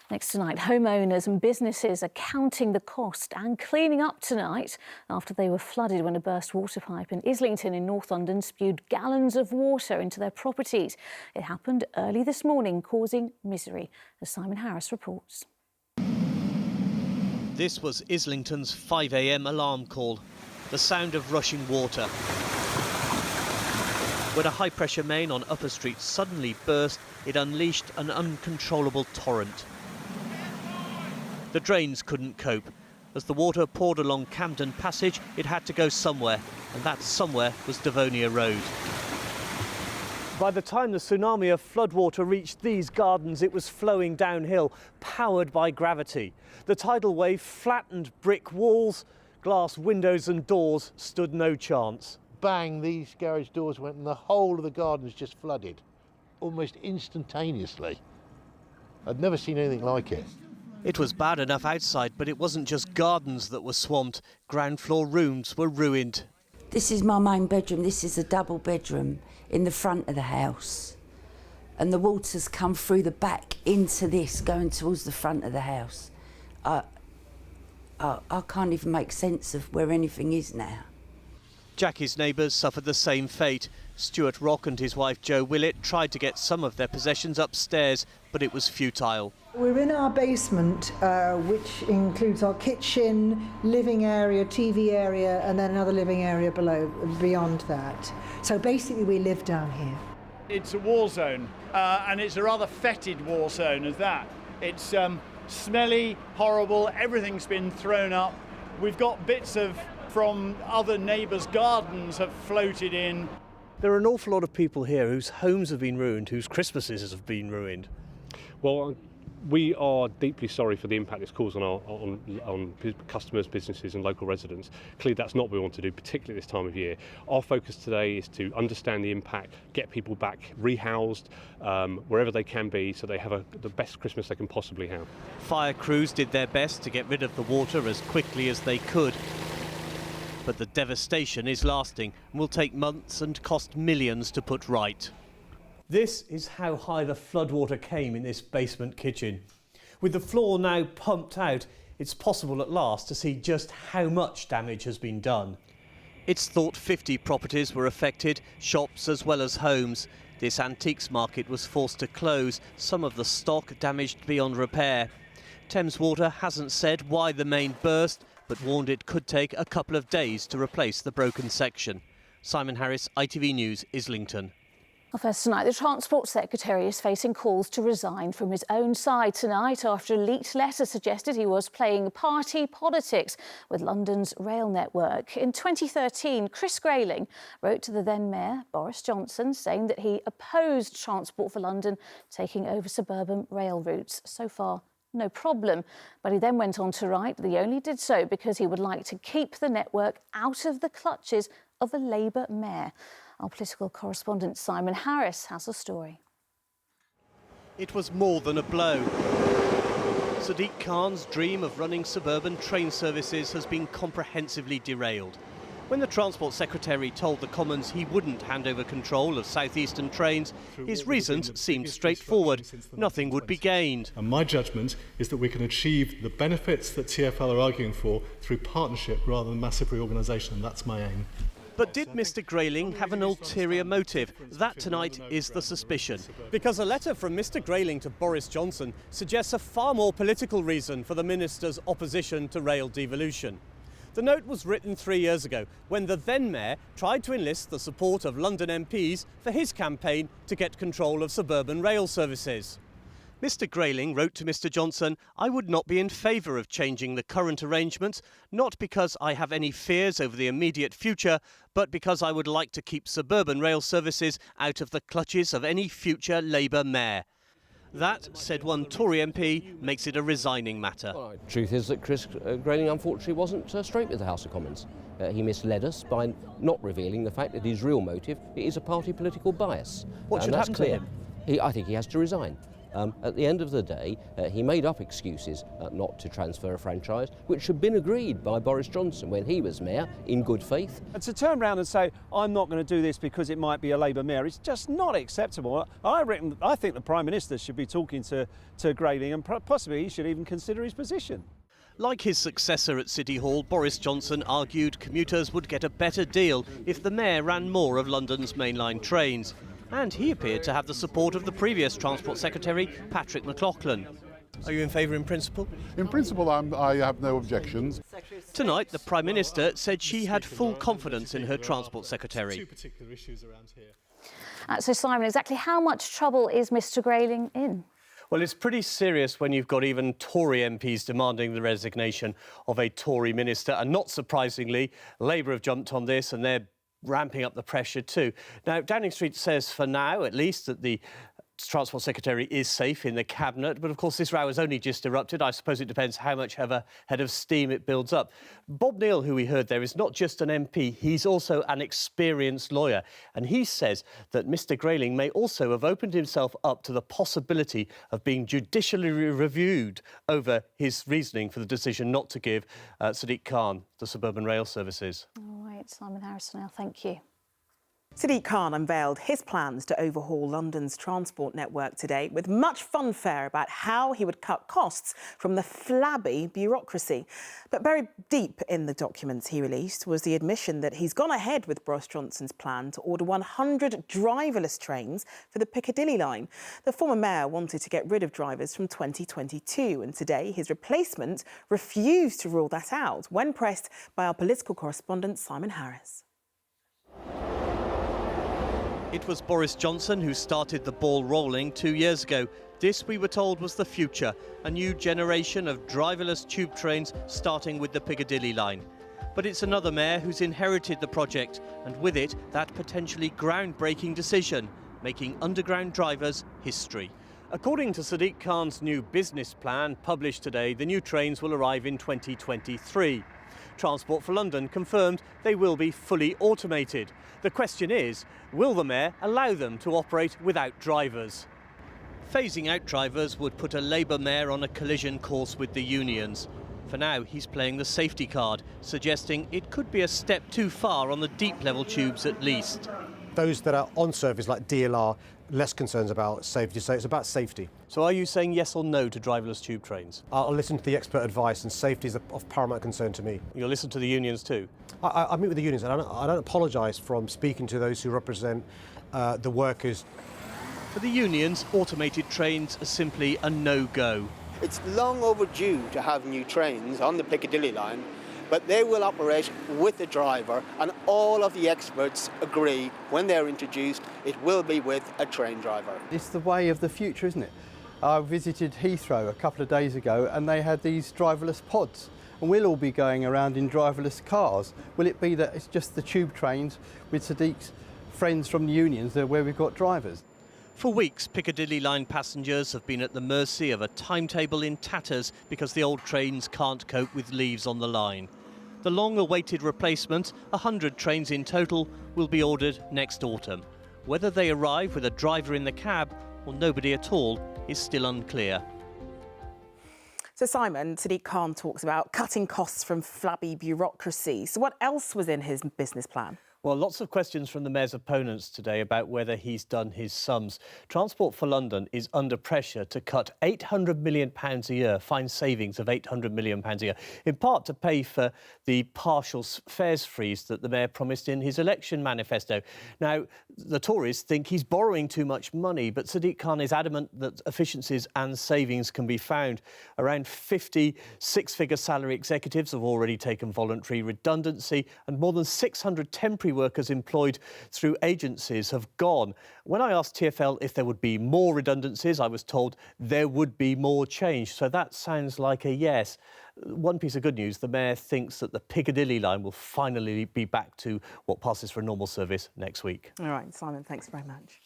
Next tonight, homeowners and businesses are counting the cost and cleaning up tonight after they were flooded when a burst water pipe in Islington in North London spewed gallons of water into their properties. It happened early this morning, causing misery, as Simon Harris reports. This was Islington's 5 a.m. alarm call, the sound of rushing water. When a high-pressure main on Upper Street suddenly burst, it unleashed an uncontrollable torrent. The drains couldn't cope. As the water poured along Camden Passage, it had to go somewhere, and that somewhere was Devonia Road. By the time the tsunami of floodwater reached these gardens, it was flowing downhill, powered by gravity. The tidal wave flattened brick walls, glass windows and doors stood no chance. Bang, these garage doors went and the whole of the garden was just flooded, almost instantaneously. I'd never seen anything like it. It was bad enough outside, but it wasn't just gardens that were swamped. Ground floor rooms were ruined. This is my main bedroom. This is a double bedroom in the front of the house. And the water's come through the back into this, going towards the front of the house. I can't even make sense of where anything is now. Jackie's neighbours suffered the same fate. Stuart Rock and his wife Jo Willett tried to get some of their possessions upstairs, but it was futile. We're in our basement, which includes our kitchen, living area, TV area, and then another living area below, beyond that. So basically we live down here. It's a war zone, and it's a rather fetid war zone as that. It's smelly, horrible, everything's been thrown up. We've got bits from other neighbours' gardens have floated in. There are an awful lot of people here whose homes have been ruined, whose Christmases have been ruined. Well, we are deeply sorry for the impact it's caused on customers, businesses and local residents. Clearly that's not what we want to do, particularly this time of year. Our focus today is to understand the impact, get people back rehoused wherever they can be so they have the best Christmas they can possibly have. Fire crews did their best to get rid of the water as quickly as they could. But the devastation is lasting and will take months and cost millions to put right. This is how high the floodwater came in this basement kitchen. With the floor now pumped out, it's possible at last to see just how much damage has been done. It's thought 50 properties were affected, shops as well as homes. This antiques market was forced to close, some of the stock damaged beyond repair. Thames Water hasn't said why the main burst, but warned it could take a couple of days to replace the broken section. Simon Harris, ITV News, Islington. Well, first tonight, the Transport Secretary is facing calls to resign from his own side tonight after a leaked letter suggested he was playing party politics with London's rail network. In 2013, Chris Grayling wrote to the then Mayor, Boris Johnson, saying that he opposed Transport for London taking over suburban rail routes. So far, no problem. But he then went on to write that he only did so because he would like to keep the network out of the clutches of a Labour mayor. Our political correspondent Simon Harris has a story. It was more than a blow. Sadiq Khan's dream of running suburban train services has been comprehensively derailed. When the Transport Secretary told the Commons he wouldn't hand over control of South Eastern trains, his reasons seemed straightforward. Nothing would be gained. And my judgment is that we can achieve the benefits that TfL are arguing for through partnership rather than massive reorganisation, and that's my aim. But did Mr Grayling have an ulterior motive? That tonight is the suspicion. Because a letter from Mr Grayling to Boris Johnson suggests a far more political reason for the minister's opposition to rail devolution. The note was written 3 years ago when the then Mayor tried to enlist the support of London MPs for his campaign to get control of suburban rail services. Mr Grayling wrote to Mr Johnson, "I would not be in favour of changing the current arrangements, not because I have any fears over the immediate future, but because I would like to keep suburban rail services out of the clutches of any future Labour mayor." That, said one Tory MP, makes it a resigning matter. Well, the truth is that Chris Grayling unfortunately wasn't straight with the House of Commons. He misled us by not revealing the fact that his real motive is a party political bias. What should happen to him? I think he has to resign. At the end of the day, he made up excuses not to transfer a franchise, which had been agreed by Boris Johnson when he was mayor, in good faith. And to turn around and say, I'm not going to do this because it might be a Labour mayor, it's just not acceptable. I think the Prime Minister should be talking to Grayling, and possibly he should even consider his position. Like his successor at City Hall, Boris Johnson argued commuters would get a better deal if the mayor ran more of London's mainline trains. And he appeared to have the support of the previous Transport Secretary, Patrick McLaughlin. Are you in favour in principle? In principle, I have no objections. Tonight, the Prime Minister said she had full confidence in her Transport Secretary. Two particular issues around here. So, Simon, exactly how much trouble is Mr Grayling in? Well, it's pretty serious when you've got even Tory MPs demanding the resignation of a Tory minister. And not surprisingly, Labour have jumped on this and they're ramping up the pressure too. Now, Downing Street says for now, at least, that the Transport Secretary is safe in the Cabinet. But of course, this row has only just erupted. I suppose it depends how much of a head of steam it builds up. Bob Neal, who we heard there, is not just an MP, he's also an experienced lawyer. And he says that Mr Grayling may also have opened himself up to the possibility of being judicially reviewed over his reasoning for the decision not to give Sadiq Khan the suburban rail services. All right, Simon Harrison, now thank you. Sadiq Khan unveiled his plans to overhaul London's transport network today with much funfair about how he would cut costs from the flabby bureaucracy. But buried deep in the documents he released was the admission that he's gone ahead with Boris Johnson's plan to order 100 driverless trains for the Piccadilly line. The former mayor wanted to get rid of drivers from 2022, and today his replacement refused to rule that out when pressed by our political correspondent Simon Harris. It was Boris Johnson who started the ball rolling 2 years ago. This, we were told, was the future, a new generation of driverless tube trains starting with the Piccadilly line. But it's another mayor who's inherited the project, and with it, that potentially groundbreaking decision, making underground drivers history. According to Sadiq Khan's new business plan, published today, the new trains will arrive in 2023. Transport for London confirmed they will be fully automated. The question is, will the mayor allow them to operate without drivers? Phasing out drivers would put a Labour mayor on a collision course with the unions. For now, he's playing the safety card, suggesting it could be a step too far on the deep-level tubes at least. Those that are on service, like DLR, less concerns about safety, so it's about safety. So are you saying yes or no to driverless tube trains? I'll listen to the expert advice, and safety is of paramount concern to me. You'll listen to the unions too? I meet with the unions, and I don't apologise from speaking to those who represent the workers. For the unions, automated trains are simply a no-go. It's long overdue to have new trains on the Piccadilly line, but they will operate with the driver, and all of the experts agree when they're introduced it will be with a train driver. It's the way of the future, isn't it? I visited Heathrow a couple of days ago and they had these driverless pods, and we'll all be going around in driverless cars. Will it be that it's just the tube trains with Sadiq's friends from the unions where we've got drivers? For weeks, Piccadilly line passengers have been at the mercy of a timetable in tatters because the old trains can't cope with leaves on the line. The long-awaited replacement, 100 trains in total, will be ordered next autumn. Whether they arrive with a driver in the cab or nobody at all is still unclear. So, Simon, Sadiq Khan talks about cutting costs from flabby bureaucracy. So what else was in his business plan? Well, lots of questions from the mayor's opponents today about whether he's done his sums. Transport for London is under pressure to cut £800 million a year, find savings of £800 million a year, in part to pay for the partial fares freeze that the mayor promised in his election manifesto. Now, the Tories think he's borrowing too much money, but Sadiq Khan is adamant that efficiencies and savings can be found. Around 50 six-figure salary executives have already taken voluntary redundancy, and more than 600 temporary workers employed through agencies have gone. When I asked TfL if there would be more redundancies, I was told there would be more change. So that sounds like a yes. One piece of good news, the mayor thinks that the Piccadilly line will finally be back to what passes for a normal service next week. All right, Simon, thanks very much.